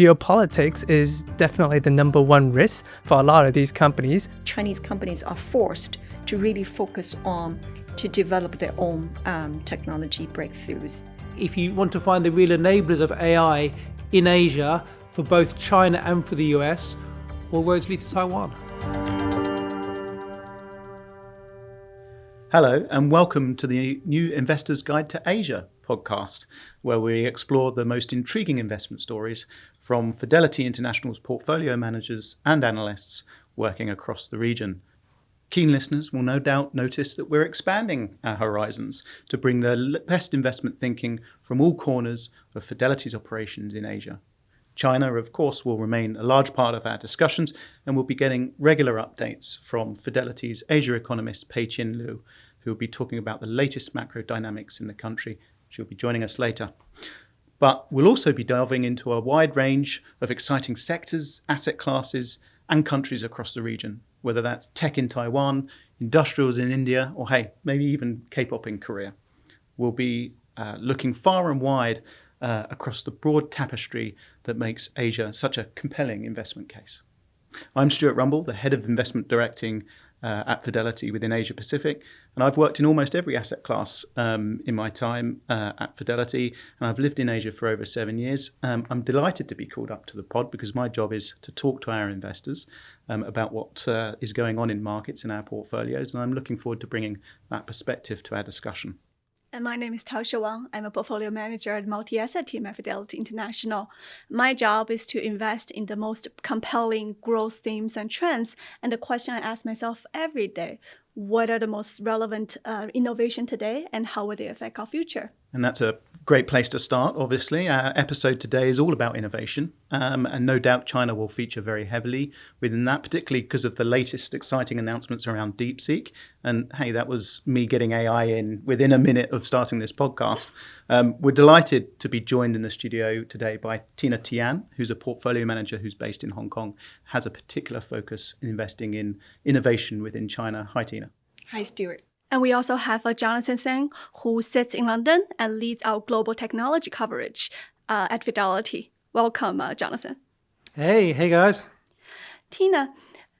Geopolitics is definitely the number one risk for a lot of these companies. Chinese companies are forced to really focus on to develop their own technology breakthroughs. If you want to find the real enablers of AI in Asia for both China and for the US, all roads lead to Taiwan. Hello and welcome to the new Investor's Guide to Asia podcast, where we explore the most intriguing investment stories from Fidelity International's portfolio managers and analysts working across the region. Keen listeners will no doubt notice that we're expanding our horizons to bring the best investment thinking from all corners of Fidelity's operations in Asia. China, of course, will remain a large part of our discussions, and we'll be getting regular updates from Fidelity's Asia economist Peiqian Liu, who will be talking about the latest macro dynamics in the country. She'll be joining us later. But we'll also be delving into a wide range of exciting sectors, asset classes, and countries across the region, whether that's tech in Taiwan, industrials in India, or hey, maybe even K-pop in Korea. We'll be looking far and wide across the broad tapestry that makes Asia such a compelling investment case. I'm Stuart Rumble, the head of investment directing at Fidelity within Asia Pacific, and I've worked in almost every asset class in my time at Fidelity, and I've lived in Asia for over 7 years. I'm delighted to be called up to the pod because my job is to talk to our investors about what is going on in markets in our portfolios, and I'm looking forward to bringing that perspective to our discussion. And my name is Taosha Wang. I'm a portfolio manager at multi-asset team at Fidelity International. My job is to invest in the most compelling growth themes and trends. And the question I ask myself every day, what are the most relevant innovation today and how will they affect our future? And that's a great place to start, obviously. Our episode today is all about innovation, and no doubt China will feature very heavily within that, particularly because of the latest exciting announcements around DeepSeek. And hey, that was me getting AI in within a minute of starting this podcast. We're delighted to be joined in the studio today by Tina Tian, who's a portfolio manager who's based in Hong Kong, has a particular focus in investing in innovation within China. Hi, Tina. Hi, Stuart. And we also have Jonathan Tseng, who sits in London and leads our global technology coverage at Fidelity. Welcome, Jonathan. Hey guys. Tina,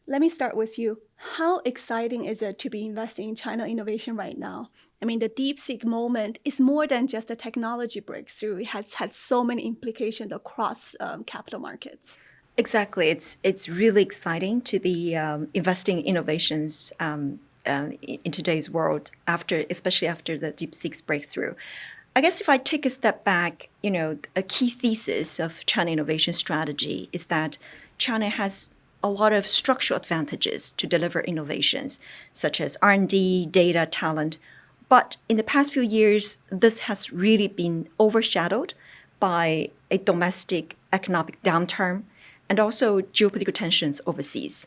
let me start with you. How exciting is it to be investing in China innovation right now? I mean, the DeepSeek moment is more than just a technology breakthrough. It has had so many implications across capital markets. Exactly. It's really exciting to be investing in innovations in today's world, especially after the DeepSeek's breakthrough. I guess if I take a step back, a key thesis of China innovation strategy is that China has a lot of structural advantages to deliver innovations, such as R&D, data, talent. But in the past few years, this has really been overshadowed by a domestic economic downturn and also geopolitical tensions overseas.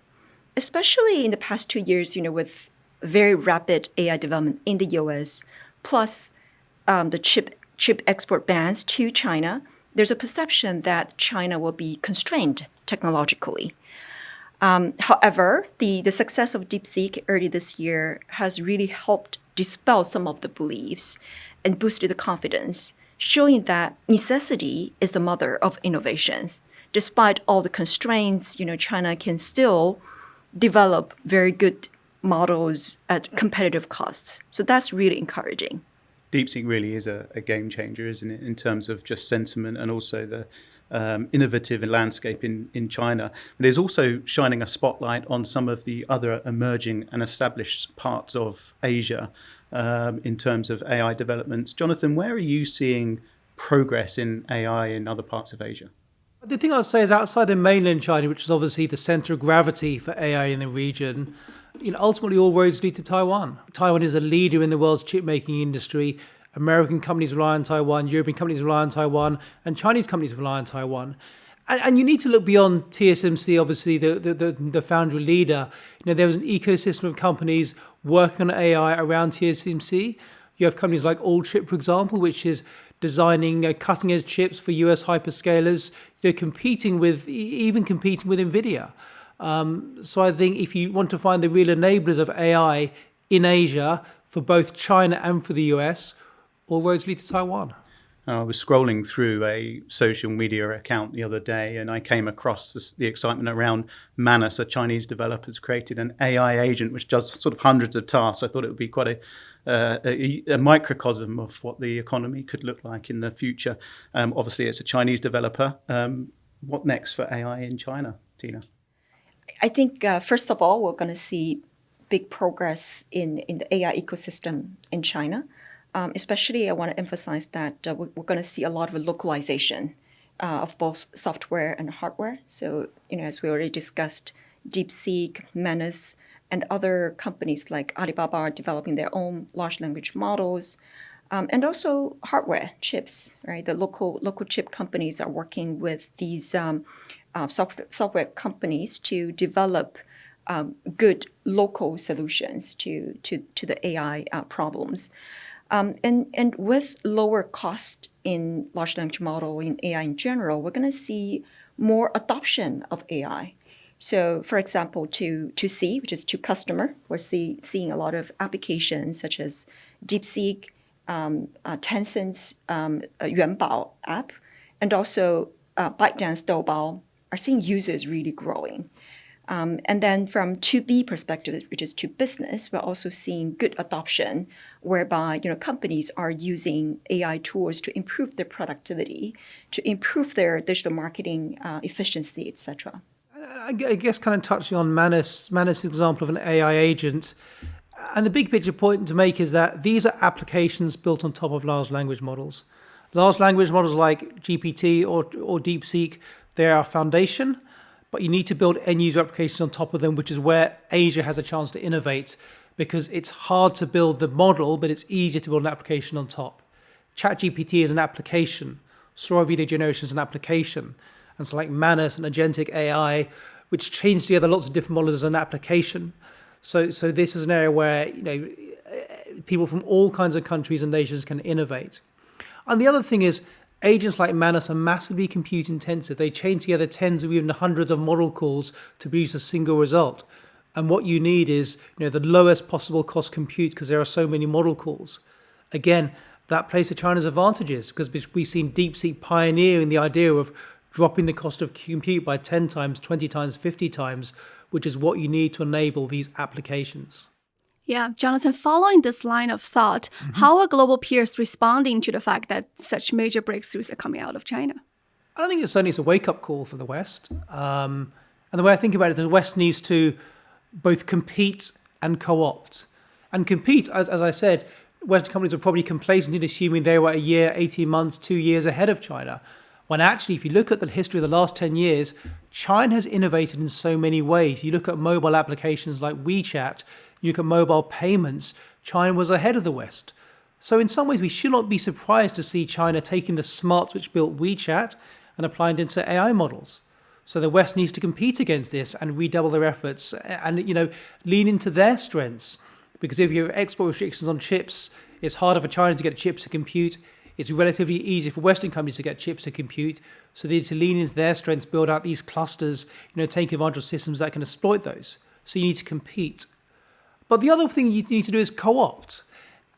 Especially in the past 2 years, with very rapid AI development in the US, plus the chip export bans to China, there's a perception that China will be constrained technologically. However, the success of DeepSeek early this year has really helped dispel some of the beliefs and boosted the confidence, showing that necessity is the mother of innovations. Despite all the constraints, China can still develop very good models at competitive costs. So that's really encouraging. DeepSeek really is a game changer, isn't it, in terms of just sentiment and also the innovative landscape in China. But it's also shining a spotlight on some of the other emerging and established parts of Asia in terms of AI developments. Jonathan, where are you seeing progress in AI in other parts of Asia? The thing I'd say is outside of mainland China, which is obviously the center of gravity for AI in the region, ultimately all roads lead to Taiwan. Taiwan is a leader in the world's chip-making industry. American companies rely on Taiwan, European companies rely on Taiwan, and Chinese companies rely on Taiwan. And you need to look beyond TSMC, obviously the foundry leader. There was an ecosystem of companies working on AI around TSMC. You have companies like Allchip, for example, which is designing cutting-edge chips for US hyperscalers, competing with NVIDIA. So I think if you want to find the real enablers of AI in Asia for both China and for the US, all roads lead to Taiwan. I was scrolling through a social media account the other day, and I came across the excitement around Manus. A Chinese developer has created an AI agent which does sort of hundreds of tasks. I thought it would be quite a microcosm of what the economy could look like in the future. Obviously, it's a Chinese developer. What next for AI in China, Tina? I think, first of all, we're going to see big progress in the AI ecosystem in China. Especially, I want to emphasize that we're going to see a lot of localization of both software and hardware. So, as we already discussed, DeepSeek, Manus, and other companies like Alibaba are developing their own large language models, and also hardware chips. Right, the local chip companies are working with these software companies to develop good local solutions to the AI problems. And with lower cost in large language model, in AI in general, we're going to see more adoption of AI. So, for example, to C, which is to customer, we're seeing a lot of applications such as DeepSeek, Tencent's Yuanbao app, and also ByteDance Doubao are seeing users really growing. And then from 2B perspective, which is to business, we're also seeing good adoption whereby companies are using AI tools to improve their productivity, to improve their digital marketing efficiency, etc. I guess kind of touching on Manus' example of an AI agent, and the big picture point to make is that these are applications built on top of large language models. Large language models like GPT or DeepSeek, they are a foundation, but you need to build end-user applications on top of them, which is where Asia has a chance to innovate, because it's hard to build the model, but it's easier to build an application on top. ChatGPT is an application. Story video generation is an application. And so like Manus and agentic AI, which chains together lots of different models as an application. So this is an area where people from all kinds of countries and nations can innovate. And the other thing is, agents like Manus are massively compute intensive. They chain together tens or even hundreds of model calls to produce a single result. And what you need is the lowest possible cost compute, because there are so many model calls. Again, that plays to China's advantages, because we've seen DeepSeek pioneering the idea of dropping the cost of compute by 10 times, 20 times, 50 times, which is what you need to enable these applications. Yeah, Jonathan, following this line of thought, how are global peers responding to the fact that such major breakthroughs are coming out of China? I don't think it's certainly a wake-up call for the West. And the way I think about it, the West needs to both compete and co-opt. And compete, as I said, Western companies are probably complacent in assuming they were a year, 18 months, 2 years ahead of China. When actually, if you look at the history of the last 10 years, China has innovated in so many ways. You look at mobile applications like WeChat, you look at mobile payments, China was ahead of the West. So in some ways, we should not be surprised to see China taking the smarts which built WeChat and applying it into AI models. So the West needs to compete against this and redouble their efforts and lean into their strengths. Because if you have export restrictions on chips, it's harder for China to get chips to compute. It's relatively easy for Western companies to get chips to compute. So they need to lean into their strengths, build out these clusters, take advantage of systems that can exploit those. So you need to compete. But the other thing you need to do is co-opt.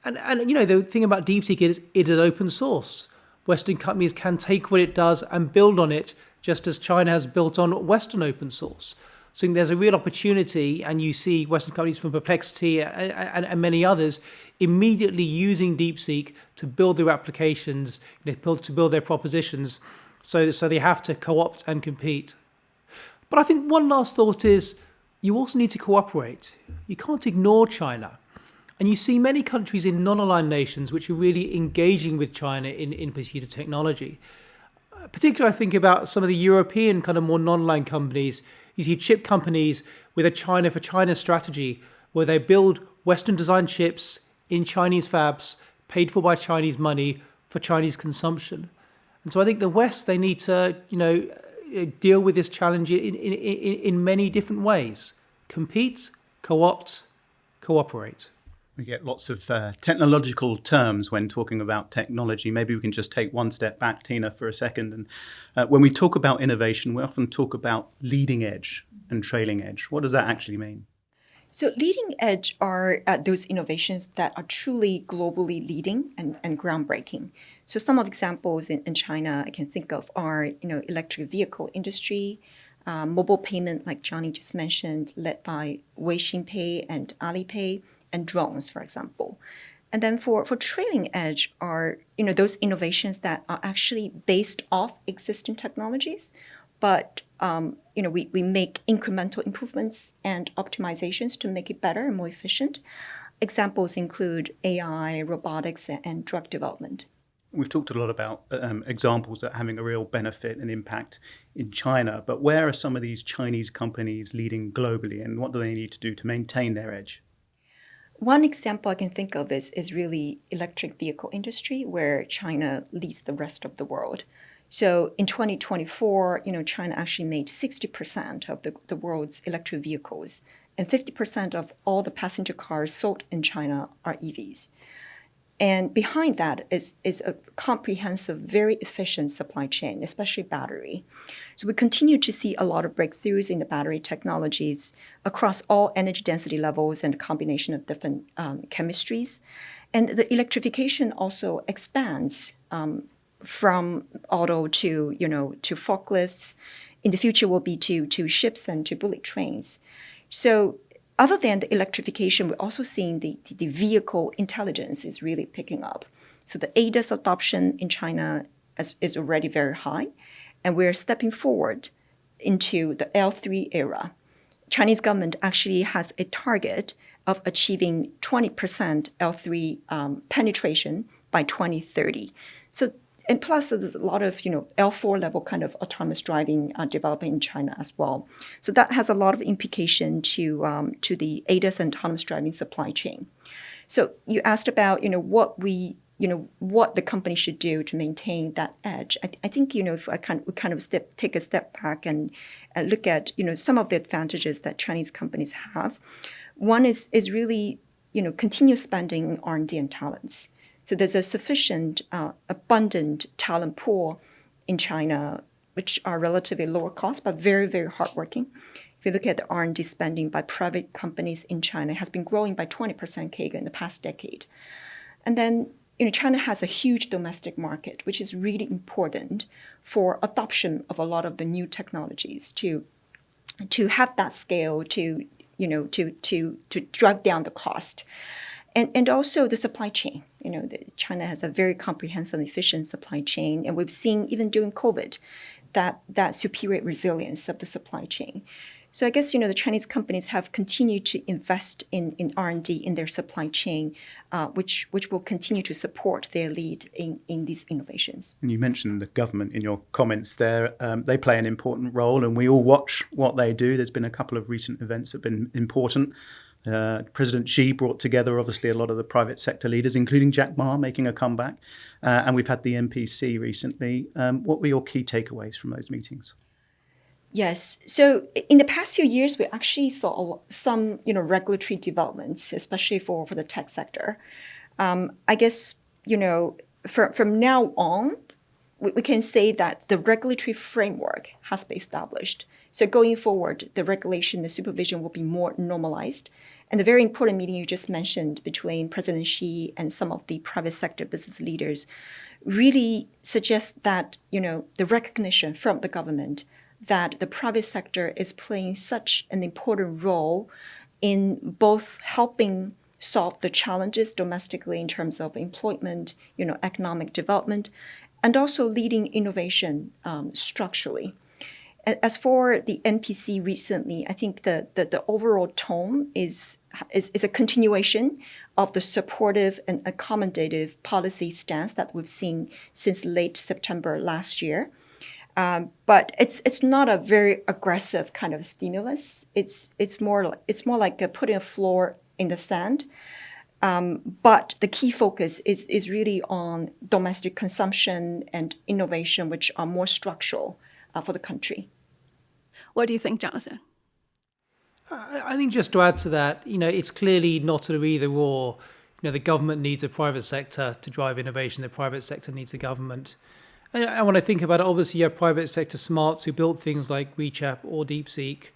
And the thing about DeepSeek is it is open source. Western companies can take what it does and build on it, just as China has built on Western open source. So there's a real opportunity, and you see Western companies from Perplexity and many others immediately using DeepSeek to build their applications, to build their propositions. So they have to co-opt and compete. But I think one last thought is you also need to cooperate. You can't ignore China. And you see many countries in non-aligned nations which are really engaging with China in pursuit of technology. Particularly, I think about some of the European kind of more non-aligned companies. You see chip companies with a China for China strategy where they build Western-designed chips in Chinese fabs, paid for by Chinese money for Chinese consumption. And so I think the West, they need to, deal with this challenge in many different ways. Compete, co-opt, cooperate. We get lots of technological terms when talking about technology. Maybe we can just take one step back, Tina, for a second. And when we talk about innovation, we often talk about leading edge and trailing edge. What does that actually mean? So leading edge are those innovations that are truly globally leading and groundbreaking. So some of examples in China I can think of are, electric vehicle industry, mobile payment, like Johnny just mentioned, led by Weixin Pay and Alipay, and drones, for example. And then for trailing edge are, those innovations that are actually based off existing technologies, but, we make incremental improvements and optimizations to make it better and more efficient. Examples include AI, robotics, and drug development. We've talked a lot about examples that are having a real benefit and impact in China, but where are some of these Chinese companies leading globally, and what do they need to do to maintain their edge? One example I can think of is really electric vehicle industry, where China leads the rest of the world. So in 2024, China actually made 60% of the world's electric vehicles, and 50% of all the passenger cars sold in China are EVs. And behind that is a comprehensive, very efficient supply chain, especially battery. So we continue to see a lot of breakthroughs in the battery technologies across all energy density levels and a combination of different chemistries. And the electrification also expands from auto to forklifts. In the future will be to ships and to bullet trains. So other than the electrification, we're also seeing the vehicle intelligence is really picking up. So the ADAS adoption in China is already very high, and we're stepping forward into the L3 era. Chinese government actually has a target of achieving 20% L3 penetration by 2030. So, and plus there's a lot of L4 level kind of autonomous driving developing in China as well. So that has a lot of implication to the ADAS and autonomous driving supply chain. So you asked about what the company should do to maintain that edge. I think if we kind of take a step back and look at some of the advantages that Chinese companies have. One is really continuous spending on R&D and talents. So there's a sufficient, abundant talent pool in China, which are relatively lower cost, but very, very hardworking. If you look at the R&D spending by private companies in China, it has been growing by 20% CAGR in the past decade. And then China has a huge domestic market, which is really important for adoption of a lot of the new technologies to have that scale to drive down the cost. And also the supply chain. China has a very comprehensive, efficient supply chain, and we've seen even during COVID that superior resilience of the supply chain. So I guess the Chinese companies have continued to invest in R&D in their supply chain, which will continue to support their lead in these innovations. And you mentioned the government in your comments there. They play an important role, and we all watch what they do. There's been a couple of recent events that have been important. President Xi brought together, obviously, a lot of the private sector leaders, including Jack Ma making a comeback. And we've had the NPC recently. What were your key takeaways from those meetings? Yes. So in the past few years, we actually saw some regulatory developments, especially for the tech sector. I guess, from now on, we can say that the regulatory framework has been established. So going forward, the regulation, the supervision will be more normalized. And the very important meeting you just mentioned between President Xi and some of the private sector business leaders really suggests that, the recognition from the government that the private sector is playing such an important role in both helping solve the challenges domestically in terms of employment, economic development, and also leading innovation structurally. As for the NPC recently, I think the overall tone is a continuation of the supportive and accommodative policy stance that we've seen since late September last year. But it's not a very aggressive kind of stimulus. It's more like putting a floor in the sand. But the key focus is really on domestic consumption and innovation, which are more structural for the country. What do you think, Jonathan? I think just to add to that, it's clearly not an either or. The government needs a private sector to drive innovation. The private sector needs the government. And when I think about it, obviously you have private sector smarts who build things like WeChat or DeepSeek.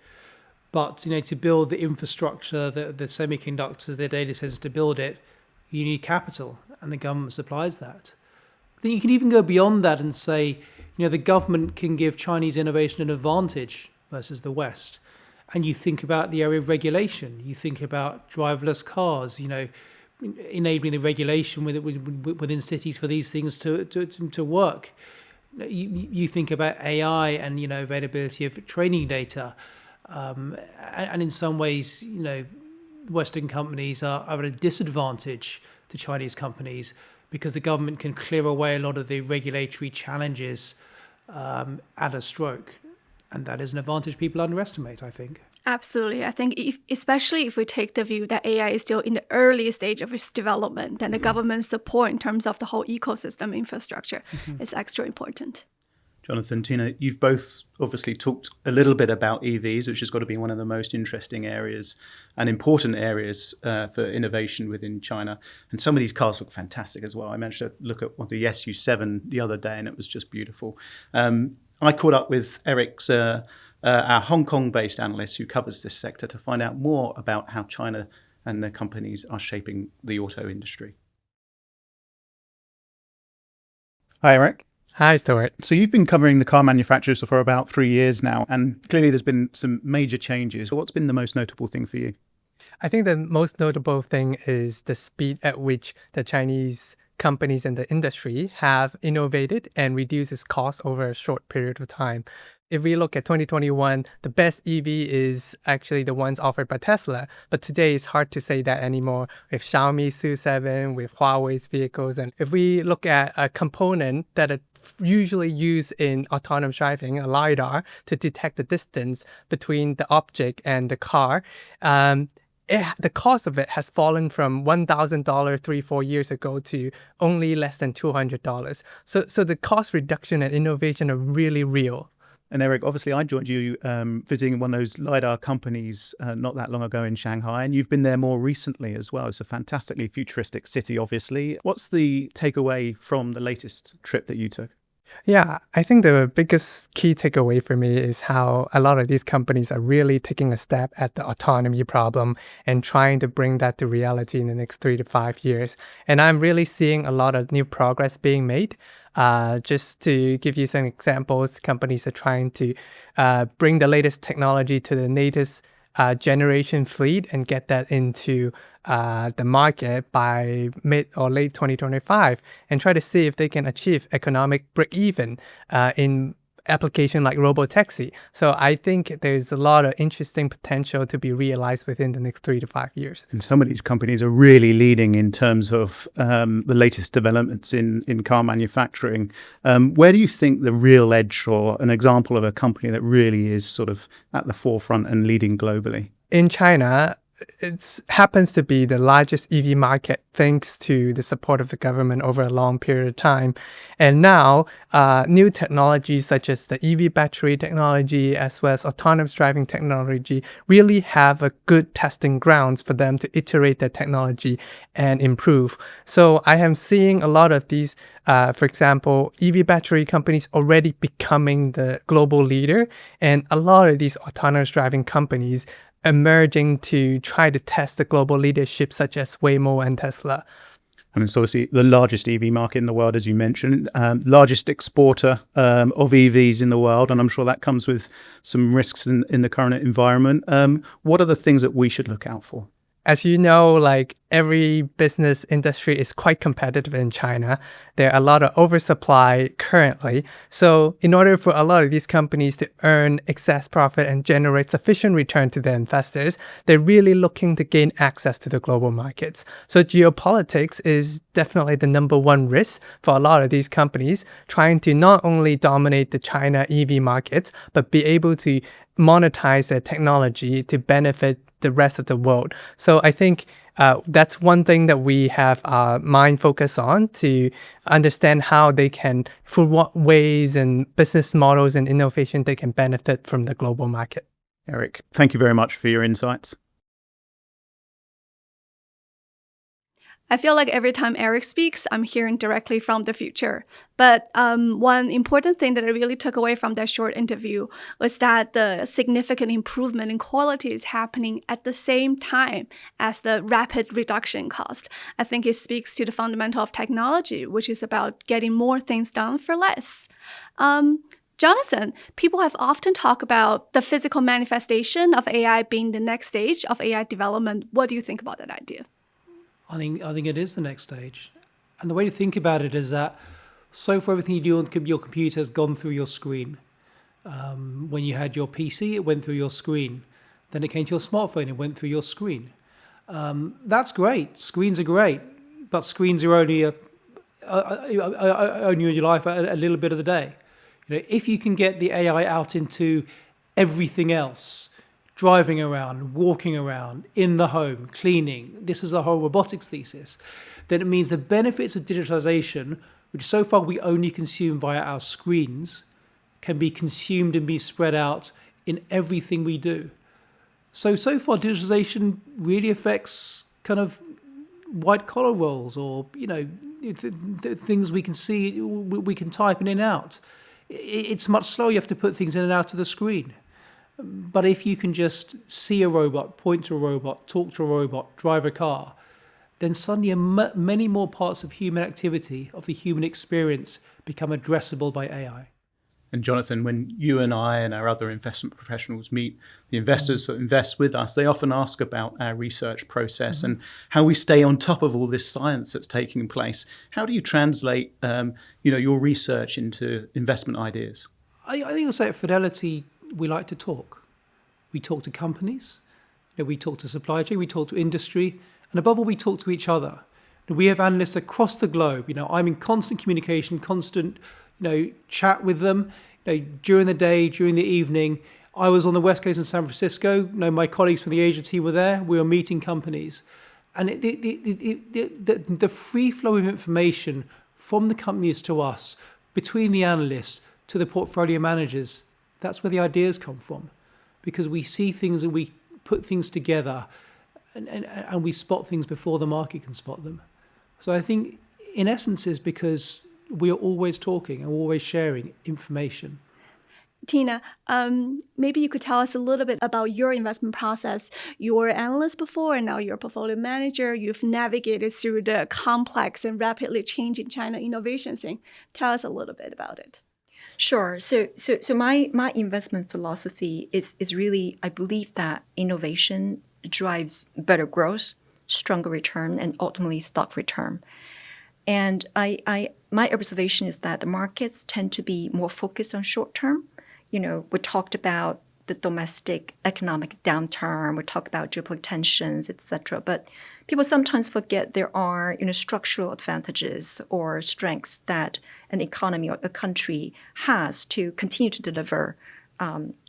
But to build the infrastructure, the semiconductors, the data centers, to build it, you need capital, and the government supplies that. Then you can even go beyond that and say, the government can give Chinese innovation an advantage versus the West. And you think about the area of regulation. You think about driverless cars, enabling the regulation within cities for these things to work. You think about AI and, availability of training data. And in some ways, Western companies are at a disadvantage to Chinese companies because the government can clear away a lot of the regulatory challenges at a stroke. And that is an advantage people underestimate, I think. Absolutely. I think especially if we take the view that AI is still in the early stage of its development, then the government support in terms of the whole ecosystem infrastructure is extra important. Jonathan, Tina, you've both obviously talked a little bit about EVs, which has got to be one of the most interesting areas and important areas for innovation within China. And some of these cars look fantastic as well. I managed to look at the SU7 the other day, and it was just beautiful. I caught up with Eric Tse, our Hong Kong-based analyst who covers this sector, to find out more about how China and their companies are shaping the auto industry. Hi, Eric. Hi, Stuart. So you've been covering the car manufacturers for about 3 years now, and clearly there's been some major changes. What's been the most notable thing for you? I think the most notable thing is the speed at which the Chinese companies in the industry have innovated and reduced its cost over a short period of time. If we look at 2021, the best EV is actually the ones offered by Tesla. But today it's hard to say that anymore with Xiaomi SU7, with Huawei's vehicles. And if we look at a component that are usually used in autonomous driving, a LiDAR, to detect the distance between the object and the car, the cost of it has fallen from $1,000 3-4 years ago to only less than $200. So the cost reduction and innovation are really real. And Eric, obviously I joined you visiting one of those LiDAR companies not that long ago in Shanghai, and you've been there more recently as well. It's a fantastically futuristic city, obviously. What's the takeaway from the latest trip that you took? Yeah, I think the biggest key takeaway for me is how a lot of these companies are really taking a step at the autonomy problem and trying to bring that to reality in the next 3 to 5 years. And I'm really seeing a lot of new progress being made. Just to give you some examples, companies are trying to bring the latest technology to the latest generation fleet and get that into the market by mid or late 2025 and try to see if they can achieve economic break-even in application like robotaxi. So I think there's a lot of interesting potential to be realized within the next 3 to 5 years. And some of these companies are really leading in terms of the latest developments in car manufacturing. Where do you think the real edge, or an example of a company that really is sort of at the forefront and leading globally? In China, it happens to be the largest EV market thanks to the support of the government over a long period of time. And now, new technologies such as the EV battery technology as well as autonomous driving technology really have a good testing grounds for them to iterate their technology and improve. So I am seeing a lot of these, for example, EV battery companies already becoming the global leader, and a lot of these autonomous driving companies emerging to try to test the global leadership such as Waymo and Tesla. And it's obviously the largest EV market in the world, as you mentioned, largest exporter of EVs in the world. And I'm sure that comes with some risks in the current environment. What are the things that we should look out for? As you know, like every business industry is quite competitive in China. There are a lot of oversupply currently. So in order for a lot of these companies to earn excess profit and generate sufficient return to their investors, they're really looking to gain access to the global markets. So geopolitics is definitely the number one risk for a lot of these companies, trying to not only dominate the China EV markets, but be able to monetize their technology to benefit the rest of the world. So I think that's one thing that we have our mind focused on, to understand how they can, for what ways and business models and innovation they can benefit from the global market. Eric, thank you very much for your insights. I feel like every time Eric speaks, I'm hearing directly from the future. But one important thing that I really took away from that short interview was that the significant improvement in quality is happening at the same time as the rapid reduction in cost. I think it speaks to the fundamental of technology, which is about getting more things done for less. Jonathan, people have often talked about the physical manifestation of AI being the next stage of AI development. What do you think about that idea? I think it is the next stage. And the way to think about it is that so far everything you do on your computer has gone through your screen. When you had your PC, it went through your screen. Then it came to your smartphone, it went through your screen. That's great. Screens are great, but screens are only in your life a little bit of the day. If you can get the AI out into everything else, driving around, walking around, in the home, cleaning, this is the whole robotics thesis, then it means the benefits of digitalization, which so far we only consume via our screens, can be consumed and be spread out in everything we do. So far digitalization really affects kind of white collar roles or, things we can see, we can type in and out. It's much slower. You have to put things in and out of the screen. But if you can just see a robot, point to a robot, talk to a robot, drive a car, then suddenly many more parts of human activity, of the human experience, become addressable by AI. And Jonathan, when you and I and our other investment professionals meet the investors that invest with us, they often ask about our research process and how we stay on top of all this science that's taking place. How do you translate, your research into investment ideas? I think I'll say at Fidelity, we like to talk. We talk to companies, we talk to supply chain, we talk to industry, and above all, we talk to each other. We have analysts across the globe. I'm in constant communication, constant chat with them during the day, during the evening. I was on the West Coast in San Francisco. My colleagues from the Asia team were there. We were meeting companies. And the free flow of information from the companies to us, between the analysts to the portfolio managers, that's where the ideas come from. Because we see things and we put things together and we spot things before the market can spot them. So I think, in essence, is because we are always talking and always sharing information. Tina, maybe you could tell us a little bit about your investment process. You were an analyst before, and now you're a portfolio manager. You've navigated through the complex and rapidly changing China innovation scene. Tell us a little bit about it. Sure. So my investment philosophy is really, I believe that innovation drives better growth, stronger return, and ultimately stock return. And my observation is that the markets tend to be more focused on short term. We talked about the domestic economic downturn, we talked about geopolitical tensions, etc. But people sometimes forget there are structural advantages or strengths that an economy or a country has to continue to deliver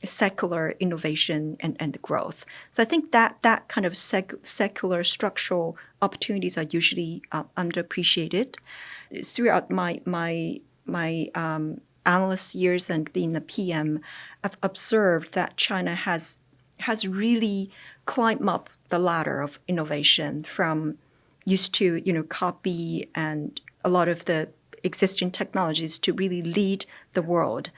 secular innovation and growth. So I think that kind of secular structural opportunities are usually underappreciated. Throughout my analyst years and being a PM, I've observed that China has really climbed up the ladder of innovation from used to copy and a lot of the existing technologies to really lead the world,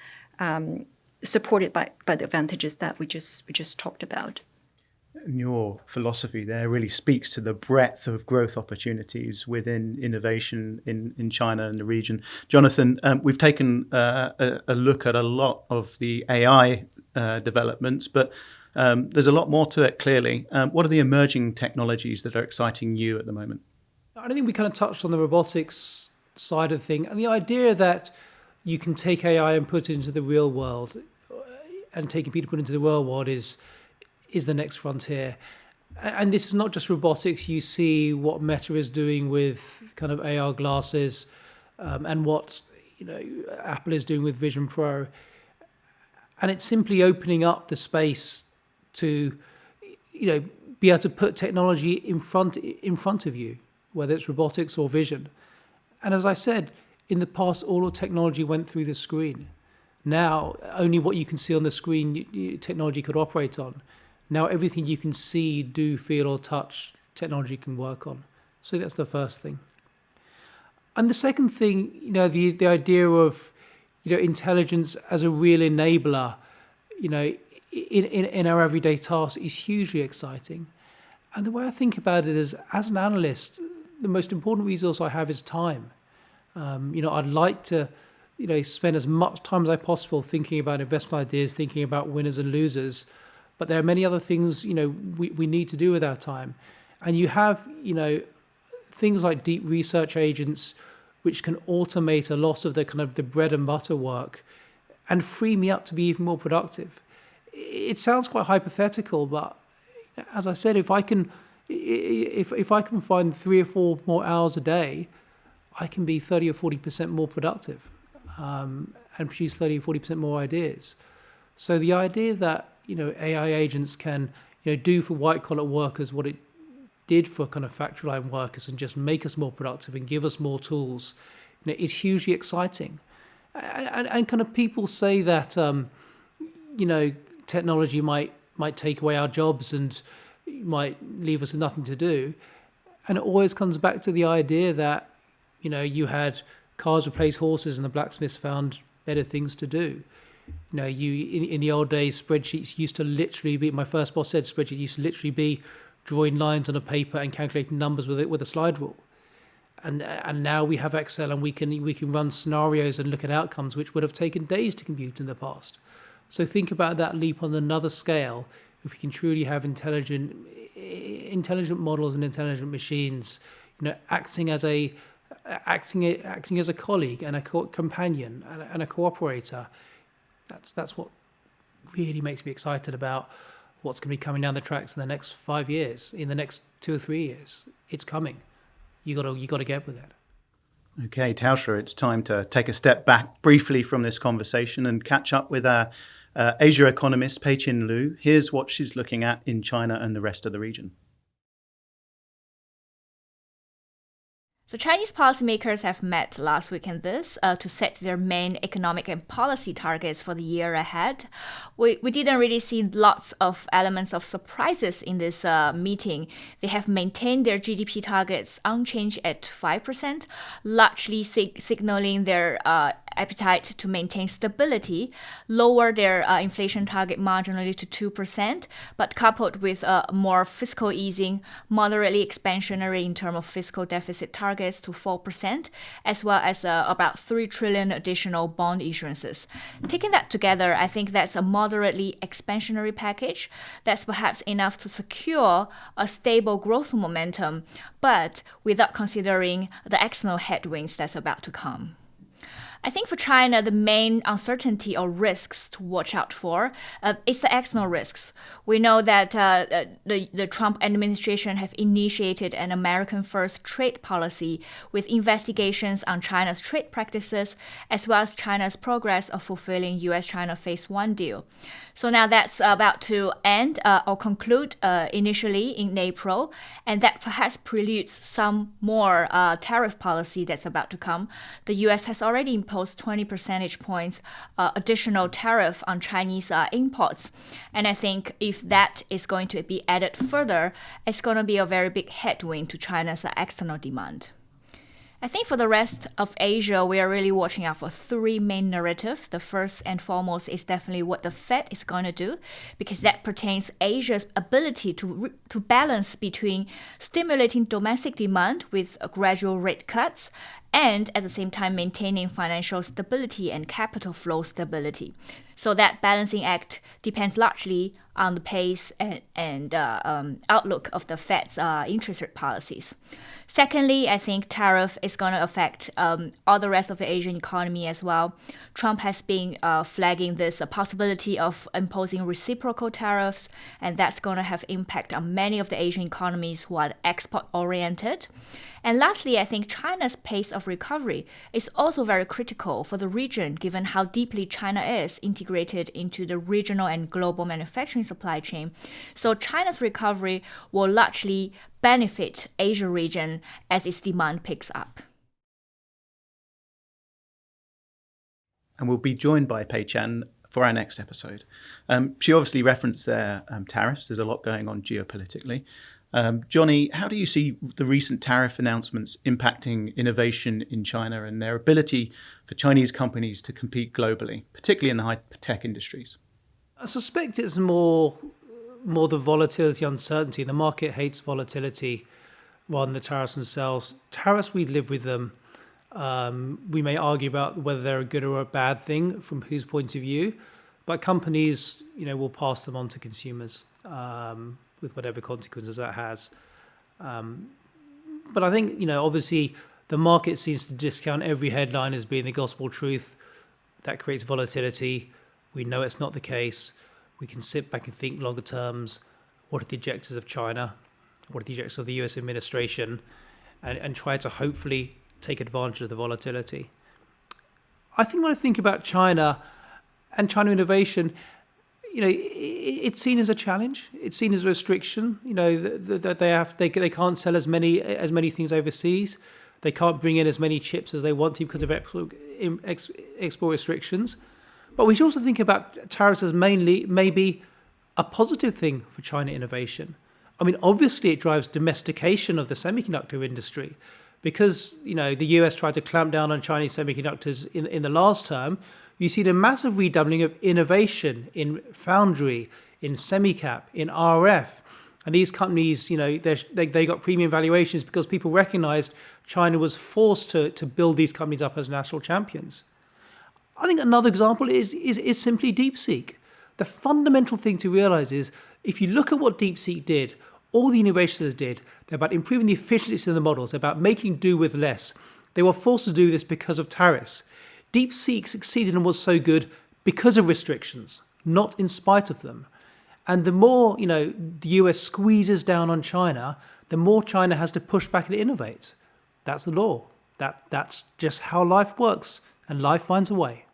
supported by the advantages that we just talked about. And your philosophy there really speaks to the breadth of growth opportunities within innovation in China and the region. Jonathan, we've taken a look at a lot of the AI developments, but there's a lot more to it, clearly. What are the emerging technologies that are exciting you at the moment? I think we kind of touched on the robotics side of thing, and the idea that you can take AI and put it into the real world, and taking people into the real world is the next frontier. And this is not just robotics. You see what Meta is doing with kind of AR glasses, and what Apple is doing with Vision Pro. And it's simply opening up the space to be able to put technology in front of you, whether it's robotics or vision. And as I said, in the past, all of technology went through the screen. Now, only what you can see on the screen technology could operate on. Now, everything you can see, do, feel, or touch, technology can work on. So that's the first thing. And the second thing, the idea of, intelligence as a real enabler, in our everyday tasks is hugely exciting. And the way I think about it is, as an analyst, the most important resource I have is time. I'd like to, spend as much time as I possible thinking about investment ideas, thinking about winners and losers. But there are many other things, we need to do with our time. And you have, things like deep research agents, which can automate a lot of the kind of the bread and butter work and free me up to be even more productive. It sounds quite hypothetical, but as I said, if I can find 3 or 4 more hours a day, I can be 30 or 40% more productive and produce 30 or 40% more ideas. So the idea that, AI agents can, do for white collar workers what it did for kind of factory line workers and just make us more productive and give us more tools, is hugely exciting. And kind of people say that, technology might take away our jobs and might leave us with nothing to do. And it always comes back to the idea that, you had cars replace horses and the blacksmiths found better things to do. In the old days, spreadsheets used to literally be, my first boss said spreadsheet used to literally be drawing lines on a paper and calculating numbers with a slide rule. And now we have Excel and we can run scenarios and look at outcomes which would have taken days to compute in the past. So think about that leap on another scale. If we can truly have intelligent models and intelligent machines, acting as a colleague and a companion and a cooperator, that's what really makes me excited about what's going to be coming down the tracks in the next 5 years, in the next 2 or 3 years. It's coming. You got to get with it. Okay, Taosha, it's time to take a step back briefly from this conversation and catch up with our Asia economist, Peiqian Liu. Here's what she's looking at in China and the rest of the region. So Chinese policymakers have met last week and this to set their main economic and policy targets for the year ahead. We didn't really see lots of elements of surprises in this meeting. They have maintained their GDP targets unchanged at 5%, largely signaling their appetite to maintain stability, lower their inflation target marginally to 2%, but coupled with more fiscal easing, moderately expansionary in terms of fiscal deficit targets to 4%, as well as about 3 trillion additional bond issuances. Taking that together, I think that's a moderately expansionary package that's perhaps enough to secure a stable growth momentum, but without considering the external headwinds that's about to come. I think for China, the main uncertainty or risks to watch out for is the external risks. We know that the Trump administration have initiated an American-first trade policy with investigations on China's trade practices, as well as China's progress of fulfilling U.S.-China Phase 1 deal. So now that's about to end or conclude initially in April, and that perhaps preludes some more tariff policy that's about to come. The U.S. has already imposed 20 percentage points additional tariff on Chinese imports. And I think if that is going to be added further, it's going to be a very big headwind to China's external demand. I think for the rest of Asia, we are really watching out for 3 main narratives. The first and foremost is definitely what the Fed is going to do, because that pertains Asia's ability to balance between stimulating domestic demand with gradual rate cuts and at the same time maintaining financial stability and capital flow stability. So that balancing act depends largely on the pace and outlook of the Fed's interest rate policies. Secondly, I think tariff is going to affect all the rest of the Asian economy as well. Trump has been flagging this possibility of imposing reciprocal tariffs, and that's going to have impact on many of the Asian economies who are export-oriented. And lastly, I think China's pace of recovery is also very critical for the region, given how deeply China is integrated into the regional and global manufacturing supply chain. So China's recovery will largely benefit Asia region as its demand picks up. And we'll be joined by Peiqian for our next episode. She obviously referenced their tariffs. There's a lot going on geopolitically. Johnny, how do you see the recent tariff announcements impacting innovation in China and their ability for Chinese companies to compete globally, particularly in the high-tech industries? I suspect it's more the volatility, uncertainty. The market hates volatility rather than the tariffs themselves. Tariffs, we live with them. We may argue about whether they're a good or a bad thing from whose point of view, but companies, will pass them on to consumers with whatever consequences that has. But I think, obviously the market seems to discount every headline as being the gospel truth. That creates volatility. We know it's not the case. We can sit back and think longer terms. What are the objectives of China? What are the objectives of the US administration? And try to hopefully take advantage of the volatility. I think when I think about China and China innovation, it's seen as a challenge. It's seen as a restriction. That they can't sell as many things overseas. They can't bring in as many chips as they want to because of export restrictions. But we should also think about tariffs as maybe a positive thing for China innovation. I mean, obviously it drives domestication of the semiconductor industry because, the US tried to clamp down on Chinese semiconductors in the last term. You see the massive redoubling of innovation in foundry, in semicap, in RF. And these companies, they got premium valuations because people recognized China was forced to build these companies up as national champions. I think another example is simply DeepSeek. The fundamental thing to realize is if you look at what DeepSeek did, all the innovations it did, they're about improving the efficiency of the models, about making do with less. They were forced to do this because of tariffs. DeepSeek succeeded and was so good because of restrictions, not in spite of them. And the more, the US squeezes down on China, the more China has to push back and innovate. That's the law. That's just how life works, and life finds a way.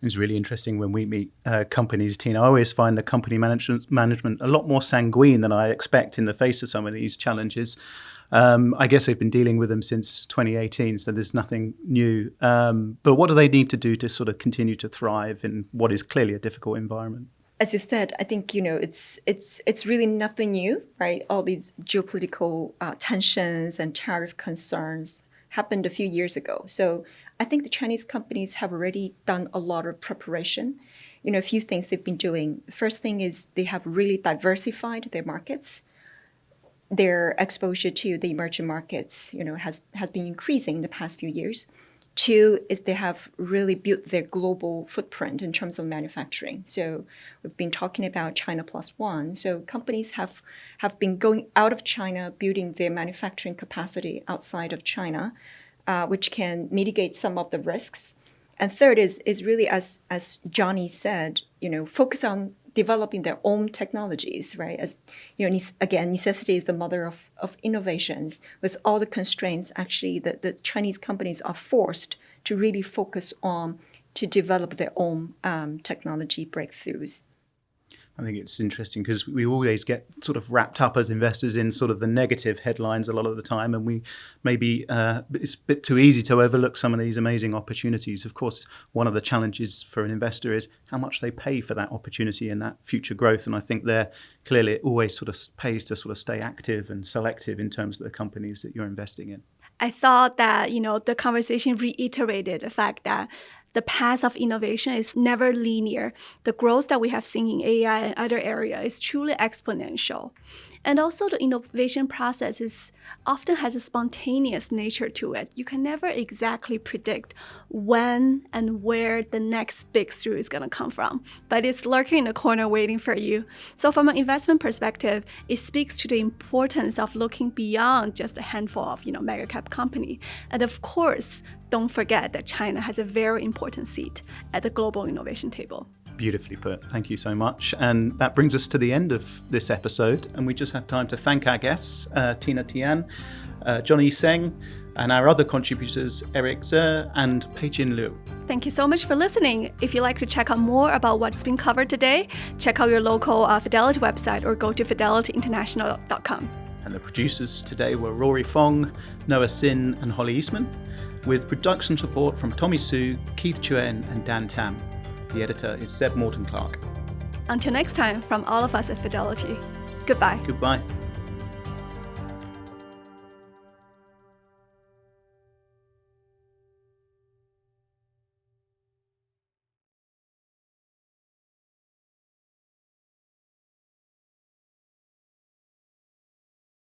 It's really interesting when we meet companies, Tina. I always find the company management a lot more sanguine than I expect in the face of some of these challenges. I guess they've been dealing with them since 2018, so there's nothing new. But what do they need to do to sort of continue to thrive in what is clearly a difficult environment? As you said, I think it's really nothing new, right? All these geopolitical tensions and tariff concerns happened a few years ago. So I think the Chinese companies have already done a lot of preparation. A few things they've been doing. The first thing is they have really diversified their markets. Their exposure to the emerging markets, has been increasing in the past few years. Two is they have really built their global footprint in terms of manufacturing. So we've been talking about China Plus One. So companies have been going out of China, building their manufacturing capacity outside of China, which can mitigate some of the risks. And third is really, as Johnny said, focus on developing their own technologies, right? As again, necessity is the mother of innovations. With all the constraints, actually, the Chinese companies are forced to really focus on to develop their own technology breakthroughs. I think it's interesting because we always get sort of wrapped up as investors in sort of the negative headlines a lot of the time, and we maybe it's a bit too easy to overlook some of these amazing opportunities. Of course, one of the challenges for an investor is how much they pay for that opportunity and that future growth. And I think clearly it always sort of pays to sort of stay active and selective in terms of the companies that you're investing in. I thought that, the conversation reiterated the fact that the path of innovation is never linear. The growth that we have seen in AI and other areas is truly exponential. And also the innovation process often has a spontaneous nature to it. You can never exactly predict when and where the next breakthrough is going to come from, but it's lurking in the corner waiting for you. So from an investment perspective, it speaks to the importance of looking beyond just a handful of, mega cap company. And of course, don't forget that China has a very important seat at the global innovation table. Beautifully put. Thank you so much. And that brings us to the end of this episode. And we just have time to thank our guests, Tina Tian, Jonathan Tseng, and our other contributors, Eric Tse and Peiqian Liu. Thank you so much for listening. If you'd like to check out more about what's been covered today, check out your local Fidelity website or go to fidelityinternational.com. And the producers today were Rory Fong, Noah Sin, and Holly Eastman, with production support from Tommy Su, Keith Chuen, and Dan Tam. The editor is Seb Morton-Clark. Until next time, from all of us at Fidelity, goodbye. Goodbye.